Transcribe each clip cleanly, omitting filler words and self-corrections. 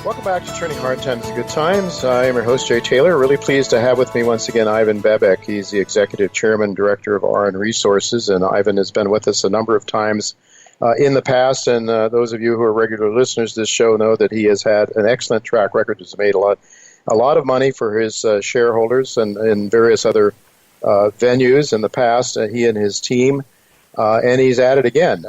Welcome back to Turning Hard Times to Good Times. I am your host, Jay Taylor. Really pleased to have with me once again Auryn Bebek. He's the Executive Chairman, Director of Auryn Resources, and Auryn has been with us a number of times in the past, and those of you who are regular listeners to this show know that he has had an excellent track record. He's made a lot of money for his shareholders and in various other venues in the past, he and his team, and he's at it again.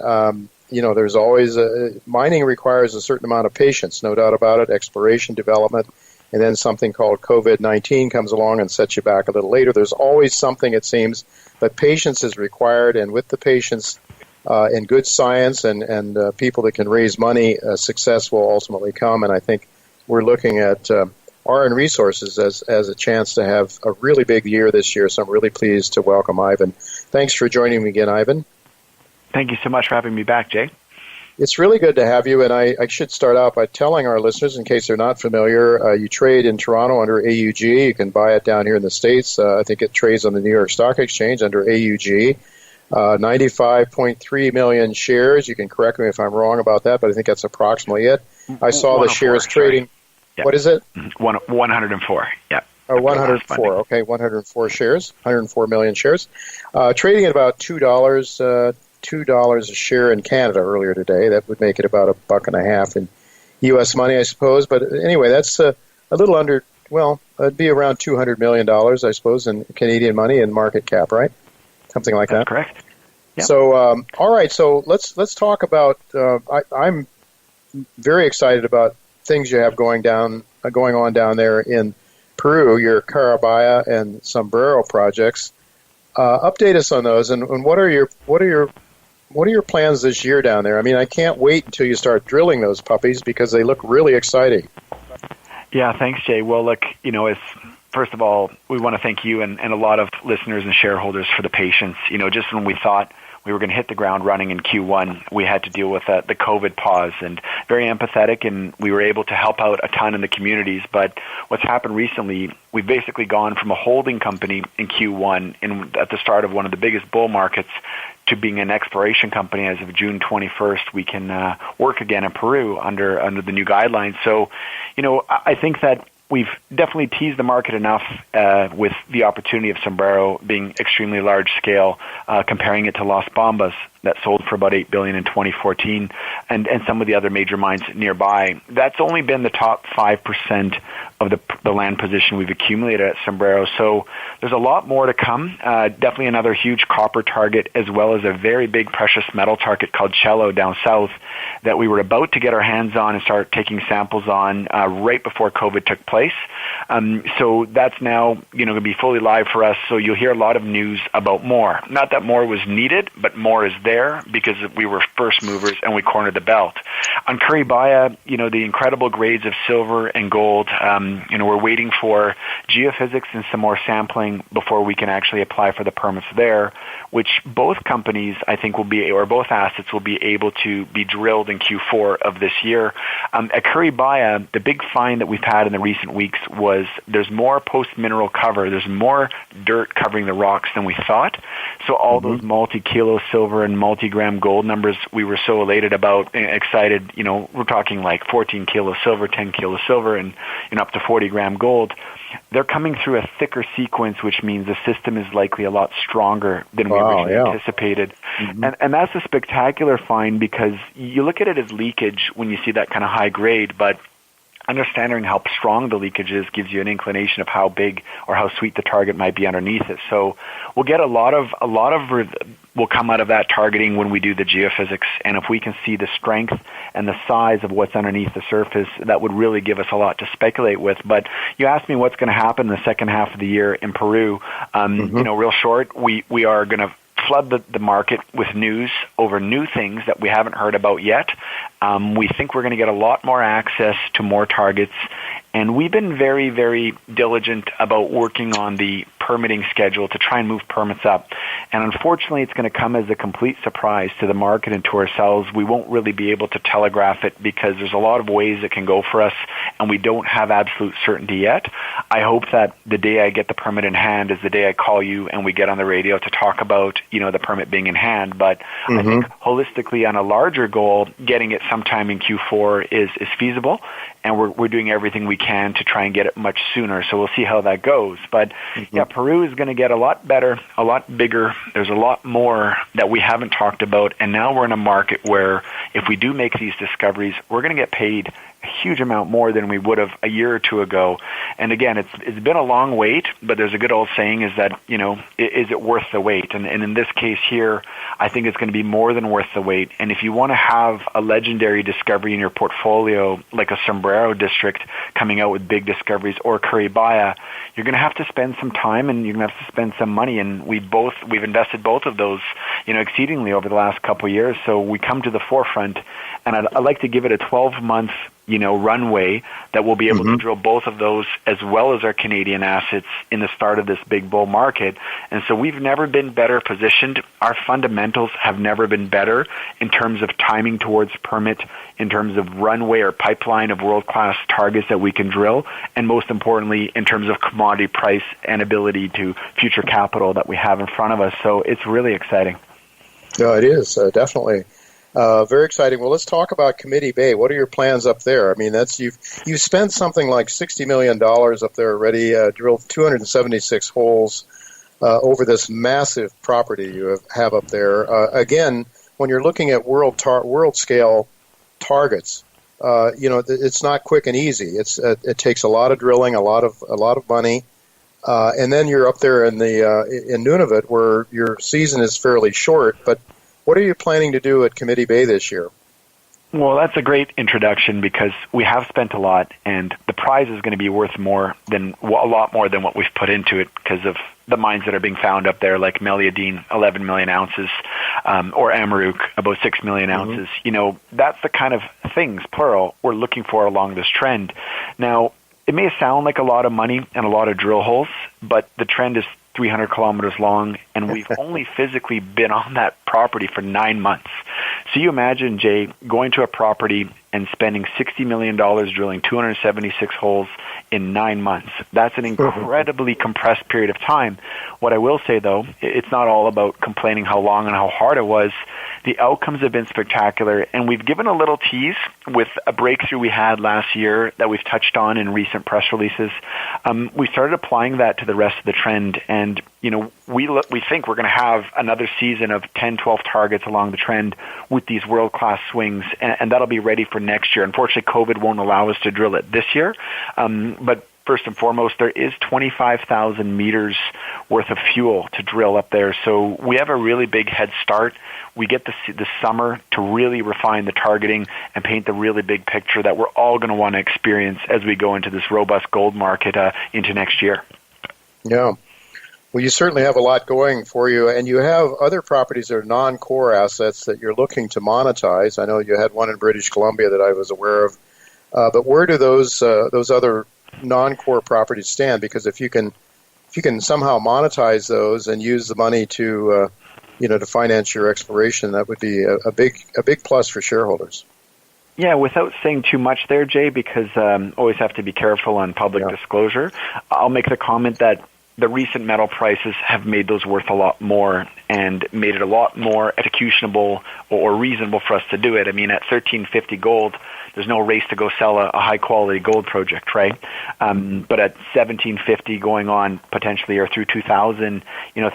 There's always mining requires a certain amount of patience, no doubt about it, exploration, development, and then something called COVID-19 comes along and sets you back a little later. There's always something, it seems, but patience is required, and with the patience and good science and people that can raise money, success will ultimately come, and I think we're looking at Auryn Resources as a chance to have a really big year this year, so I'm really pleased to welcome Auryn. Thanks for joining me again, Auryn. Thank you so much for having me back, Jay. It's really good to have you, and I should start out by telling our listeners, in case they're not familiar, you trade in Toronto under AUG. You can buy it down here in the States. I think it trades on the New York Stock Exchange under AUG. 95.3 million shares. You can correct me if I'm wrong about that, but I think that's approximately it. I saw the shares trading. Yep. What is it? 104, yeah. Oh, 104, okay, 104 shares, 104 million shares. Trading at about $2 a share in Canada earlier today. That would make it about $1.50 in U.S. money, I suppose. But anyway, that's a little under, it'd be around $200 million, I suppose, in Canadian money in market cap, right? Something like that. That's correct. Yep. So, all right, so let's talk about, I'm very excited about things you have going on down there in Peru, your Carabaya and Sombrero projects. Update us on those, and what are your plans this year down there? I mean, I can't wait until you start drilling those puppies because they look really exciting. Yeah, thanks, Jay. Well, look, first of all, we want to thank you and a lot of listeners and shareholders for the patience. Just when we thought we were going to hit the ground running in Q1, we had to deal with the COVID pause, and very empathetic, and we were able to help out a ton in the communities. But what's happened recently, we've basically gone from a holding company in Q1 at the start of one of the biggest bull markets to being an exploration company. As of June 21st, we can work again in Peru under the new guidelines. So, I think that we've definitely teased the market enough with the opportunity of Sombrero being extremely large scale, comparing it to Las Bambas that sold for about $8 billion in 2014, and some of the other major mines nearby. That's only been the top 5% of the land position we've accumulated at Sombrero. So there's a lot more to come. Definitely another huge copper target, as well as a very big precious metal target called Cello down south that we were about to get our hands on and start taking samples on right before COVID took place. So that's now going to be fully live for us. So you'll hear a lot of news about more. Not that more was needed, but more is there because we were first movers and we cornered the belt. On Carabaya, the incredible grades of silver and gold, we're waiting for geophysics and some more sampling before we can actually apply for the permits there, which both companies, I think, both assets will be able to be drilled in Q4 of this year. At Carabaya, the big find that we've had in the recent weeks was there's more post-mineral cover. There's more dirt covering the rocks than we thought. So all those multi-kilo silver and multi-gram gold numbers we were so elated about, excited, we're talking like 14 kilo silver, 10 kilo silver, and up to 40-gram gold. They're coming through a thicker sequence, which means the system is likely a lot stronger than we originally anticipated. And that's a spectacular find because you look at it as leakage when you see that kind of high grade, but understanding how strong the leakage is gives you an inclination of how big or how sweet the target might be underneath it. So we'll get a lot of will come out of that targeting when we do the geophysics. And if we can see the strength and the size of what's underneath the surface, that would really give us a lot to speculate with. But you asked me what's going to happen in the second half of the year in Peru. Real short, we are going to flood the market with news over new things that we haven't heard about yet. We think we're going to get a lot more access to more targets And we've been very, very diligent about working on the permitting schedule to try and move permits up. And unfortunately, it's going to come as a complete surprise to the market and to ourselves. We won't really be able to telegraph it because there's a lot of ways it can go for us, and we don't have absolute certainty yet. I hope that the day I get the permit in hand is the day I call you and we get on the radio to talk about, the permit being in hand. But I think holistically on a larger goal, getting it sometime in Q4 is feasible, and we're doing everything we can to try and get it much sooner. So we'll see how that goes. But yeah, Peru is going to get a lot better, a lot bigger. There's a lot more that we haven't talked about, and now we're in a market where if we do make these discoveries, we're going to get paid a huge amount more than we would have a year or two ago. And again, it's been a long wait, but there's a good old saying is that, is it worth the wait? And in this case here, I think it's going to be more than worth the wait. And if you want to have a legendary discovery in your portfolio, like a Sombrero district coming out with big discoveries or Curibaya, you're going to have to spend some time and you're going to have to spend some money. And we've invested both of those, exceedingly over the last couple of years. So we come to the forefront, and I'd like to give it a 12-month runway that we'll be able to drill both of those as well as our Canadian assets in the start of this big bull market. And so we've never been better positioned. Our fundamentals have never been better in terms of timing towards permit, in terms of runway or pipeline of world-class targets that we can drill, and most importantly, in terms of commodity price and ability to future capital that we have in front of us. So it's really exciting. No, it is, definitely. Very exciting. Well, let's talk about Committee Bay. What are your plans up there? I mean, you've spent something like $60 million up there already, drilled 276 holes over this massive property you have up there. Again, when you're looking at world scale targets, it's not quick and easy. It takes a lot of drilling, a lot of money, and then you're up there in Nunavut where your season is fairly short, but what are you planning to do at Committee Bay this year? Well, that's a great introduction because we have spent a lot, and the prize is going to be worth a lot more than what we've put into it because of the mines that are being found up there, like Meliadine, 11 million ounces, or Amaruq, about 6 million ounces. That's the kind of things, plural, we're looking for along this trend. Now, it may sound like a lot of money and a lot of drill holes, but the trend is 300 kilometers long, and we've only physically been on that property for 9 months. So you imagine, Jay, going to a property and spending $60 million drilling 276 holes in 9 months. That's an incredibly compressed period of time. What I will say, though, it's not all about complaining how long and how hard it was. The outcomes have been spectacular, and we've given a little tease with a breakthrough we had last year that we've touched on in recent press releases. We started applying that to the rest of the trend, and we think we're going to have another season of 10, 12 targets along the trend with these world-class swings, and that'll be ready for next year. Unfortunately, COVID won't allow us to drill it this year, but first and foremost, there is 25,000 meters worth of fuel to drill up there, so we have a really big head start. We get the summer to really refine the targeting and paint the really big picture that we're all going to want to experience as we go into this robust gold market into next year. Yeah. Well, you certainly have a lot going for you, and you have other properties that are non-core assets that you're looking to monetize. I know you had one in British Columbia that I was aware of, but where do those other non-core properties stand? Because if you can somehow monetize those and use the money to to finance your exploration, that would be a big plus for shareholders. Yeah, without saying too much there, Jay, because always have to be careful on public disclosure, I'll make the comment that the recent metal prices have made those worth a lot more and made it a lot more executionable or reasonable for us to do it. I mean, at $1,350 gold, there's no race to go sell a high-quality gold project, right? But at $1,750 going on potentially or through $2,000,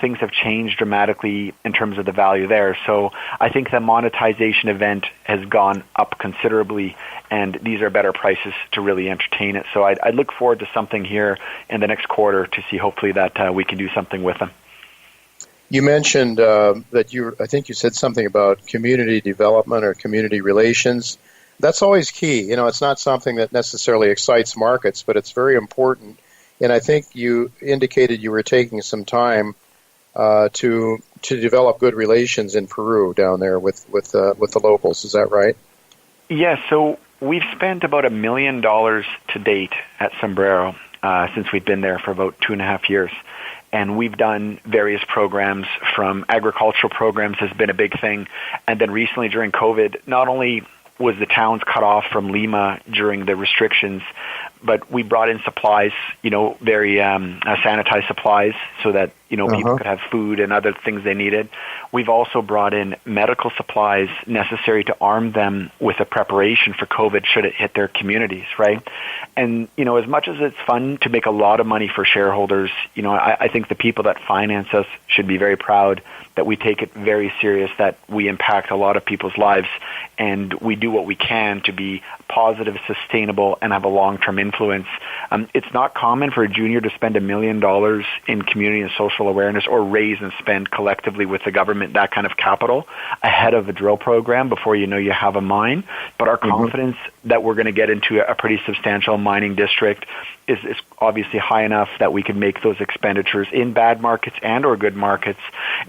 things have changed dramatically in terms of the value there. So I think the monetization event has gone up considerably, and these are better prices to really entertain it. So I'd look forward to something here in the next quarter to see hopefully that we can do something with them. You mentioned that I think you said something about community development or community relations. That's always key. It's not something that necessarily excites markets, but it's very important. And I think you indicated you were taking some time to develop good relations in Peru down there with the locals. Is that right? Yeah. So we've spent about $1 million to date at Sombrero since we've been there for about 2.5 years. And we've done various programs, from agricultural programs has been a big thing. And then recently during COVID, not only was the towns cut off from Lima during the restrictions, but we brought in supplies, very sanitized supplies so that, people could have food and other things they needed. We've also brought in medical supplies necessary to arm them with a preparation for COVID should it hit their communities, right? And, as much as it's fun to make a lot of money for shareholders, I think the people that finance us should be very proud that we take it very serious, that we impact a lot of people's lives, and we do what we can to be positive, sustainable, and have a long-term influence. It's not common for a junior to spend $1 million in community and social awareness, or raise and spend collectively with the government that kind of capital ahead of a drill program before you know you have a mine. But our confidence that we're going to get into a pretty substantial mining district is obviously high enough that we can make those expenditures in bad markets and or good markets.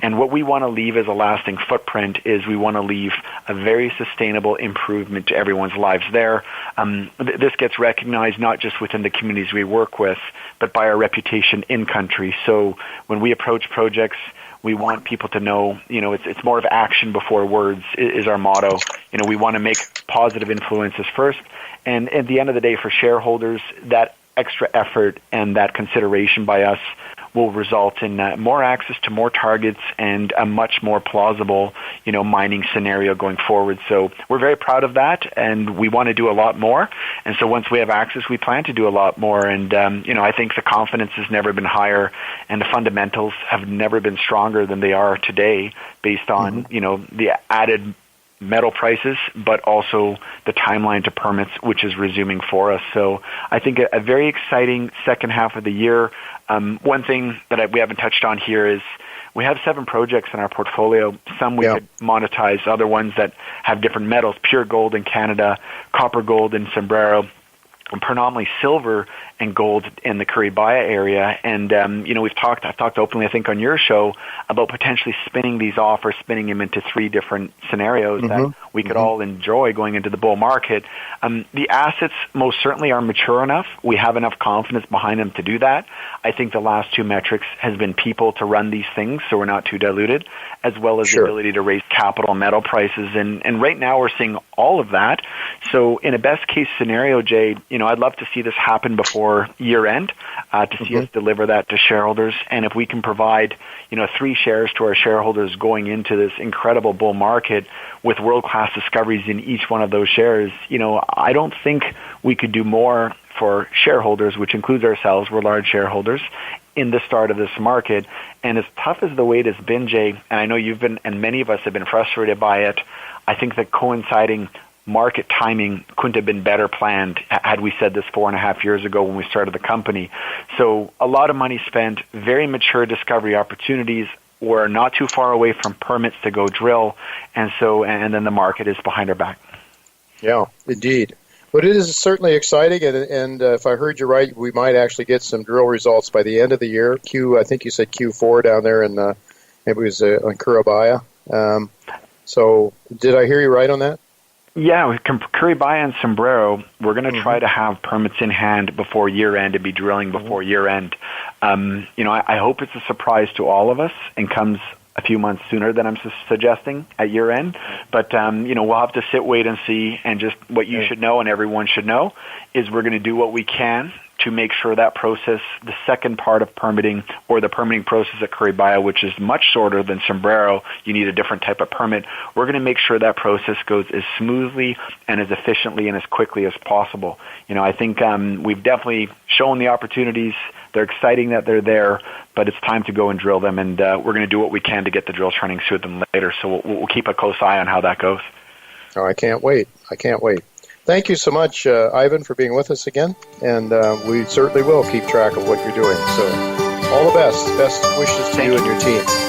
And what we want to leave as a lasting footprint is we want to leave a very sustainable improvement to everyone's lives there. This gets recognized not just within the communities we work with, but by our reputation in country. So when we approach projects, we want people to know, it's more of action before words is our motto. We want to make positive influences first. And at the end of the day, for shareholders, that extra effort and that consideration by us will result in more access to more targets and a much more plausible, mining scenario going forward. So we're very proud of that, and we want to do a lot more. And so once we have access, we plan to do a lot more. And, I think the confidence has never been higher, and the fundamentals have never been stronger than they are today based on, the added metal prices, but also the timeline to permits, which is resuming for us. So I think a very exciting second half of the year. One thing that we haven't touched on here is we have 7 projects in our portfolio. Some we could monetize, other ones that have different metals, pure gold in Canada, copper gold in Sombrero, and predominantly silver and gold in the Curibaya area. And, I've talked openly, I think, on your show about potentially spinning these off or spinning them into 3 different scenarios that we could all enjoy going into the bull market. The assets most certainly are mature enough. We have enough confidence behind them to do that. I think the last 2 metrics has been people to run these things, so we're not too diluted, as well as the ability to raise capital metal prices. And right now we're seeing all of that. So in a best case scenario, Jay, I'd love to see this happen before year end, to see us deliver that to shareholders. And if we can provide, 3 shares to our shareholders going into this incredible bull market with world-class discoveries in each one of those shares, I don't think we could do more for shareholders, which includes ourselves. We're large shareholders in the start of this market. And as tough as the wait has been, Jay, and I know you've been, and many of us have been frustrated by it, I think that coinciding market timing couldn't have been better planned had we said this 4.5 years ago when we started the company. So a lot of money spent, very mature discovery opportunities. We're not too far away from permits to go drill, and then the market is behind our back. Yeah, indeed. But it is certainly exciting, and if I heard you right, we might actually get some drill results by the end of the year. I think you said Q4 down there in maybe it was on Curibaya. So did I hear you right on that? Yeah, with Curibaya and Sombrero, we're going to try to have permits in hand before year-end and be drilling before year-end. I hope it's a surprise to all of us and comes a few months sooner than I'm suggesting at year-end. But, we'll have to sit, wait, and see. And just what you should know and everyone should know is we're going to do what we can to make sure that process, the second part of permitting, or the permitting process at Curibaya, which is much shorter than Sombrero, you need a different type of permit. We're going to make sure that process goes as smoothly and as efficiently and as quickly as possible. I think we've definitely shown the opportunities. They're exciting that they're there, but it's time to go and drill them, and we're going to do what we can to get the drills running sooner than later. So we'll keep a close eye on how that goes. Oh, I can't wait. Thank you so much, Ivan, for being with us again, and we certainly will keep track of what you're doing. So all the best. Best wishes to you and your team.